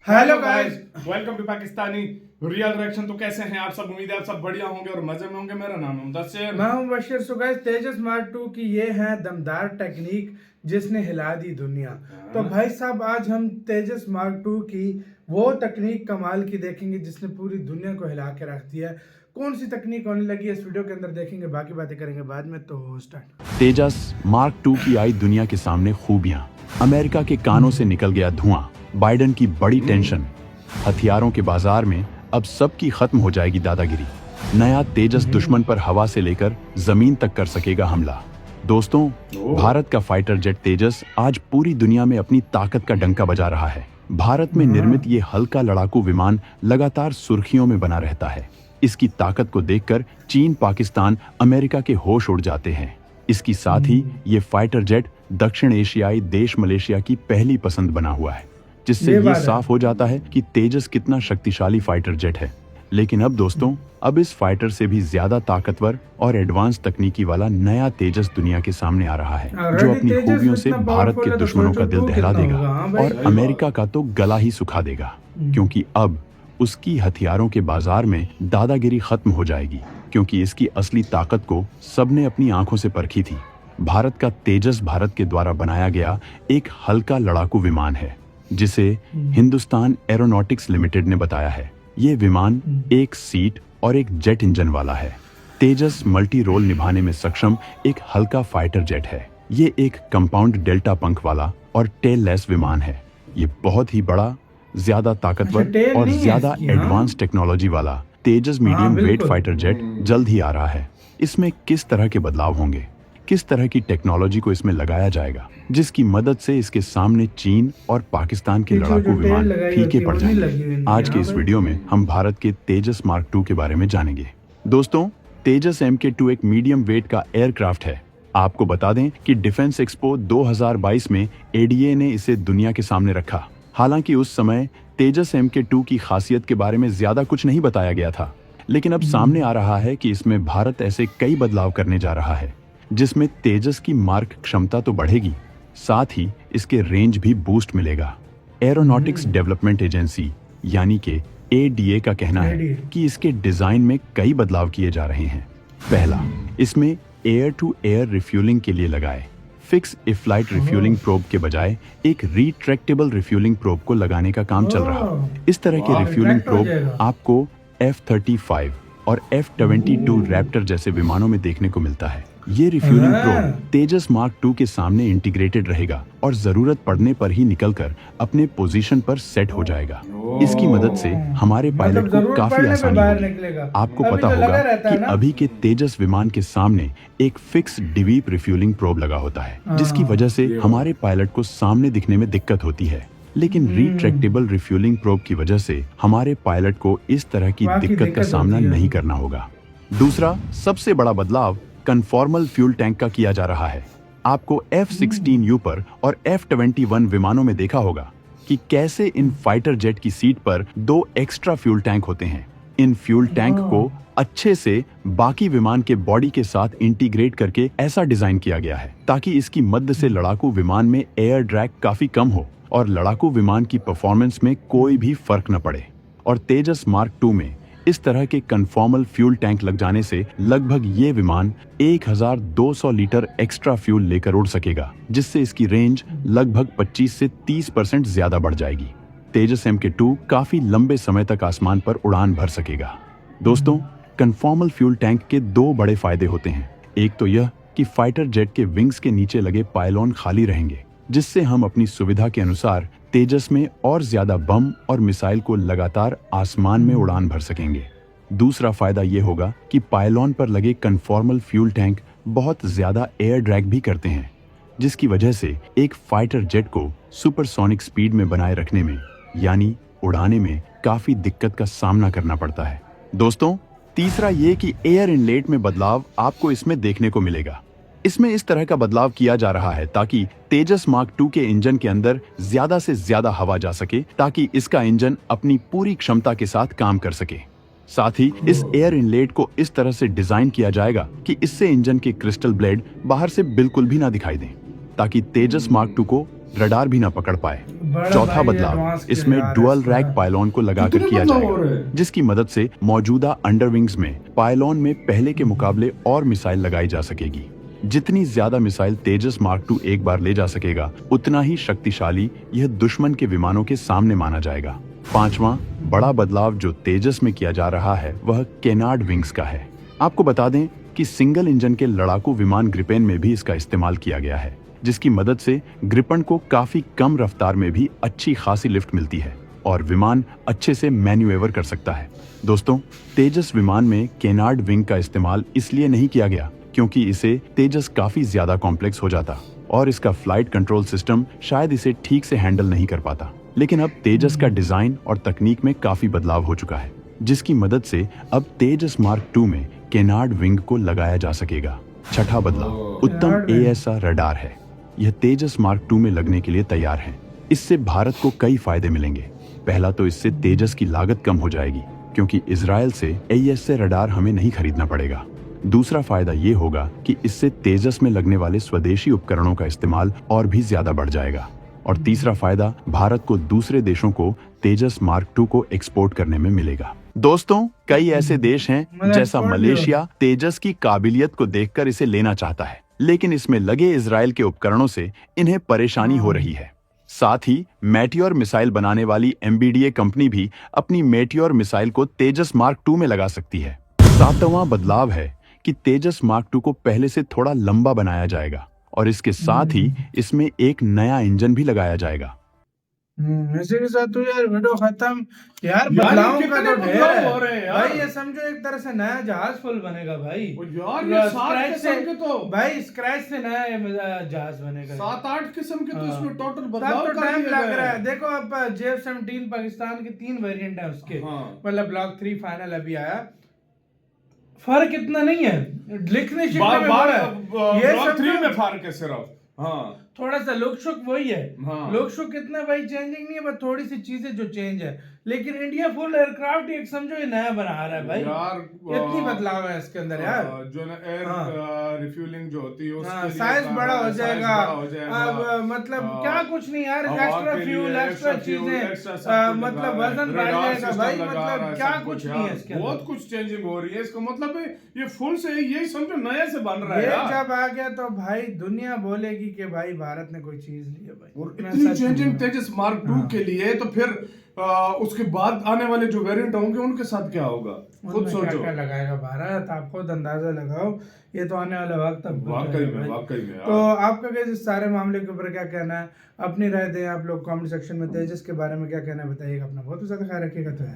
Hello guys, welcome to Pakistani real reaction. तो कैसे हैं आप सब? उम्मीद है आप सब बढ़िया होंगे और मजे में होंगे। मेरा नाम है मुमताज शेर। मैं हूं बशीर। सो गाइस, तेजस मार्क 2 की ये है दमदार टेक्निक जिसने हिला दी दुनिया। तो भाई साहब, आज हम तेजस मार्क 2 की वो टेक्निक कमाल की देखेंगे जिसने पूरी दुनिया को हिला के रख दिया है। कौन सी तकनीक होने लगी है इस वीडियो के अंदर देखेंगे, बाकी बातें करेंगे बाद में। तो स्टार्ट। तेजस मार्क 2 की आई दुनिया के सामने खूबियां। अमेरिका के कानों से निकल गया धुआं, बाइडेन की बड़ी टेंशन, हथियारों के बाजार में अब सबकी खत्म हो जाएगी दादागिरी। नया तेजस दुश्मन पर हवा से लेकर जमीन तक कर सकेगा हमला। दोस्तों, भारत का फाइटर जेट तेजस आज पूरी दुनिया में अपनी ताकत का डंका बजा रहा है। भारत में निर्मित ये हल्का लड़ाकू विमान लगातार सुर्खियों में बना रहता है। इसकी ताकत को देखकर चीन, पाकिस्तान, अमेरिका के होश उड़ जाते हैं। इसकी साथ ही ये फाइटर जेट दक्षिण एशियाई देश मलेशिया की पहली पसंद बना हुआ है, जिससे ये साफ हो जाता है कि तेजस कितना शक्तिशाली फाइटर जेट है। लेकिन अब दोस्तों, अब इस फाइटर से भी ज्यादा ताकतवर और एडवांस तकनीकी वाला नया तेजस दुनिया के सामने आ रहा है, जो अपनी खूबियों से भारत के दुश्मनों का दिल दहला देगा और अमेरिका का तो गला ही सुखा देगा। क्योंकि अब उसकी हथियारों के बाजार में दादागिरी खत्म हो जाएगी, क्योंकि इसकी असली ताकत को सबने अपनी आंखों से परखी थी। भारत का तेजस भारत के द्वारा बनाया गया एक हल्का लड़ाकू विमान है, जिसे हिंदुस्तान एरोनॉटिक्स लिमिटेड ने बताया है। ये विमान एक सीट और एक जेट इंजन वाला है। तेजस मल्टी रोल निभाने में सक्षम एक हल्का फाइटर जेट है। ये एक कंपाउंड डेल्टा पंख वाला और टेल लेस विमान है। ये बहुत ही बड़ा, ज्यादा ताकतवर और ज्यादा एडवांस टेक्नोलॉजी वाला तेजस मीडियम वेट फाइटर जेट जल्द ही आ रहा है। इसमें किस तरह के बदलाव होंगे, किस तरह की टेक्नोलॉजी को इसमें लगाया जाएगा, जिसकी मदद से इसके सामने चीन और पाकिस्तान के लड़ाकू विमान फीके पड़ जाएंगे। आज के इस वीडियो में हम भारत के तेजस मार्क 2 के बारे में जानेंगे। दोस्तों, तेजस MK2 एक मीडियम वेट का एयरक्राफ्ट है। आपको बता दें कि डिफेंस एक्सपो 2022 में ADA ने इसे दुनिया के सामने रखा। हालांकि उस समय तेजस MK2 की खासियत के बारे में ज्यादा कुछ नहीं बताया गया था, लेकिन अब सामने आ रहा है कि इसमें भारत ऐसे कई बदलाव करने जा रहा है, जिसमें तेजस की मार्क क्षमता तो बढ़ेगी, साथ ही इसके रेंज भी बूस्ट मिलेगा। एरोनॉटिक्स डेवलपमेंट एजेंसी यानी कि ADA का कहना है कि इसके डिजाइन में कई बदलाव किए जा रहे हैं। पहला, इसमें एयर टू एयर रिफ्यूलिंग के लिए लगाए फिक्स फ्लाइट रिफ्यूलिंग प्रोब के बजाय एक रिट्रैक्टेबल रिफ्यूलिंग प्रोब को लगाने का काम चल रहा। इस तरह के रिफ्यूलिंग प्रोब आपको F-35 और F-22 रैप्टर जैसे विमानों में देखने को मिलता है। ये रिफ्यूलिंग प्रोब तेजस मार्क 2 के सामने इंटीग्रेटेड रहेगा और जरूरत पड़ने पर ही निकलकर अपने पोजीशन पर सेट हो जाएगा। इसकी मदद से हमारे पायलट को काफी आसानी होगी। आपको पता होगा कि अभी के तेजस विमान के सामने एक फिक्स डिवीप रिफ्यूलिंग प्रोब लगा होता है, जिसकी वजह से हमारे पायलट को सामने दिखने में दिक्कत होती है। लेकिन रिट्रैक्टेबल रिफ्यूलिंग प्रोब की वजह से हमारे पायलट को इस तरह की दिक्कत का सामना नहीं करना होगा। दूसरा सबसे बड़ा बदलाव कन्फॉर्मल फ्यूल टैंक का किया जा रहा है। आपको F-16U पर और F-21 विमानों में देखा होगा कि कैसे इन फाइटर जेट की सीट पर 2 एक्स्ट्रा फ्यूल टैंक होते हैं। इन फ्यूल टैंक को अच्छे से बाकी विमान के बॉडी के साथ इंटीग्रेट करके ऐसा डिजाइन किया गया है ताकि इसकी मदद से लड़ाकू विमान में एयर ड्रैग काफी कम हो और लड़ाकू विमान की परफॉर्मेंस में कोई भी फर्क न पड़े। और तेजस मार्क 2 में इस तरह के कन्फॉर्मल फ्यूल टैंक लग जाने से लगभग ये विमान 1200 लीटर एक्स्ट्रा फ्यूल लेकर उड़ सकेगा, जिससे इसकी रेंज लगभग 25 से 30% ज्यादा बढ़ जाएगी। तेजस MK2 काफी लंबे समय तक आसमान पर उड़ान भर सकेगा। दोस्तों, कन्फॉर्मल फ्यूल टैंक के 2 बड़े फायदे होते हैं। एक तो यह कि फाइटर जेट के विंग्स के नीचे लगे पायलॉन खाली रहेंगे, जिससे हम अपनी सुविधा के अनुसार तेजस में और ज्यादा बम और मिसाइल को लगातार आसमान में उड़ान भर सकेंगे। दूसरा फायदा यह होगा कि पायलॉन पर लगे कन्फॉर्मल फ्यूल टैंक बहुत ज्यादा एयर ड्रैग भी करते हैं, जिसकी वजह से एक फाइटर जेट को सुपरसोनिक स्पीड में बनाए रखने में यानी उड़ाने में काफी दिक्कत का सामना करना पड़ता है। दोस्तों, तीसरा ये कि एयर इनलेट में बदलाव आपको इसमें देखने को मिलेगा। इसमें इस तरह का बदलाव किया जा रहा है ताकि तेजस मार्क 2 के इंजन के अंदर ज्यादा से ज्यादा हवा जा सके, ताकि इसका इंजन अपनी पूरी क्षमता के साथ काम कर सके। साथ ही इस एयर इनलेट को इस तरह से डिजाइन किया जाएगा कि इससे इंजन के क्रिस्टल ब्लेड बाहर से बिल्कुल भी ना दिखाई दें, ताकि तेजस मार्क 2 को रडार भी ना पकड़ पाए। बड़ा चौथा भाई बदलाव एडवांस इसमें किरदार है डुअल इसका। रैक पायलॉन को लगाकर कितने किया बदलाव हो रहे जाएगा, हैं? जिसकी मदद से मौजूदा अंडरविंग्स में पायलॉन में पहले के मुकाबले और मिसाइल लगाई जा सकेगी। जितनी ज्यादा मिसाइल तेजस मार्क 2 एक बार ले जा सकेगा, उतना ही शक्तिशाली यह दुश्मन के विमानों के सामने माना जाएगा। पांचवा बड़ा बदलाव जो तेजस में किया जा रहा है वह केनार्ड विंग्स का है। आपको बता दें कि सिंगल इंजन के लड़ाकू विमान ग्रिपेन में भी इसका इस्तेमाल किया गया है, जिसकी मदद से ग्रिपेन को काफी कम रफ्तार में भी अच्छी खासी लिफ्ट मिलती है और विमान अच्छे से मैन्यूएवर कर सकता है। दोस्तों, तेजस विमान में केनार्ड विंग का इस्तेमाल इसलिए नहीं किया गया क्योंकि इसे तेजस काफी ज्यादा कॉम्प्लेक्स हो जाता और इसका फ्लाइट कंट्रोल सिस्टम शायद इसे ठीक से हैंडल नहीं कर पाता। लेकिन अब तेजस का डिजाइन और तकनीक में काफी बदलाव हो चुका है, जिसकी मदद से अब तेजस मार्क 2 में केनार्ड विंग को लगाया जा सकेगा। छठा बदलाव उत्तम केनार्ड विंग। AESA रडार है। यह तेजस मार्क 2 में लगने के लिए तैयार है। इससे भारत को कई फायदे मिलेंगे। पहला तो इससे तेजस की लागत कम हो जाएगी क्योंकि इजराइल से AESA रडार हमें नहीं खरीदना पड़ेगा। दूसरा फायदा ये होगा कि इससे तेजस में लगने वाले स्वदेशी उपकरणों का इस्तेमाल और भी ज्यादा बढ़ जाएगा। और तीसरा फायदा भारत को दूसरे देशों को तेजस मार्क 2 को एक्सपोर्ट करने में मिलेगा। दोस्तों, कई ऐसे देश हैं जैसा एक्सपोर्ट भी मलेशिया तेजस की काबिलियत को देखकर इसे लेना चाहता है, लेकिन इसमें लगे इजराइल के उपकरणों से इन्हें परेशानी हो रही है। साथ ही मेटियोर मिसाइल बनाने वाली MBDA कंपनी भी अपनी मेटियोर मिसाइल को तेजस मार्क 2 में लगा सकती है। सातवां बदलाव है कि तेजस मार्क 2 को पहले से थोड़ा लंबा बनाया जाएगा और इसके साथ ही इसमें एक नया इंजन भी लगाया जाएगा। इसी के साथ तो यार वीडियो खत्म। यार यार, बदलावों ये का कितने तो ढेर बदलाव है हो रहे हैं यार। भाई। ये समझो एक तरह से नया जहाज फुल बनेगा भाई। ओ यार, ये सात स्क्रैच किस्म से के तो भाई स्क्रैच से नया जहाज बनेगा। 7-8 किस्म के तो हाँ। इसमें टोटल तब बदलाव तो कर टाइम दिए लग गए रहा है। हैं। देखो अब JF-17 पाकिस्तान के 3 वेरिएंट है उसके। हाँ। मतलब ब्लॉक 3 फाइनल अभी आया। फर्क इतना नहीं है, लिखने शिखने में बार बड़ा है। ये ब्लॉक 3 समझो में फर्क है सिर्फ। हाँ, थोड़ा सा लुक शुक वही है। हाँ। लुक शुक इतना भाई चेंजिंग नहीं है, बस थोड़ी सी चीजें जो चेंज है। लेकिन इंडिया फुल एयरक्राफ्ट एक समझो ये नया बना रहा है भाई यार, इतनी बदलाव है इसके अंदर यार। जो ना एयर हाँ। रिफ्यूलिंग जो होती है उसके हाँ, लिए साइज बड़ा हो साइज जाएगा। बड़ा हो जाएगा। अब मतलब क्या कुछ नहीं यार, हवा एक्स्ट्रा के लिए फ्यूल एक्स्ट्रा फ्यूल, एक्स्ट्रा चीजें, सब कुछ मतलब लगा रहा है। वजन बढ़ रडार जाएगा सिस्टम भाई। लगा रहा मतलब है, क्या सब कुछ यार। नहीं है इसके अंदर। बहुत कुछ चेंजिंग हो रही है। इसका मतलब है ये फुल से यही समझो नया से बन रहा है ये यार। जब आ गया तो भाई दुनिया बोलेगी कि भाई भारत ने कोई चीज ली है भाई। और मैं इतनी सच चेंजिंग बोल रहा हूँ। तेजस मार्क 2 के लिए तो फिर उसके बाद आने वाले जो वेरिएंट होंगे उनके साथ क्या होगा, खुद उनमें सोचो। क्या लगाएगा भारत, आप खुद अंदाजा लगाओ। ये तो आने वाला वक्त अब वाकई में तो यार। आपका कैसे इस सारे मामले के ऊपर क्या कहना है, अपनी राय दें आप लोग कमेंट सेक्शन में। तेजस के बारे में क्या कहना है बताइएगा। अपना बहुत ज्यादा ख्याल रखिएगा। तो है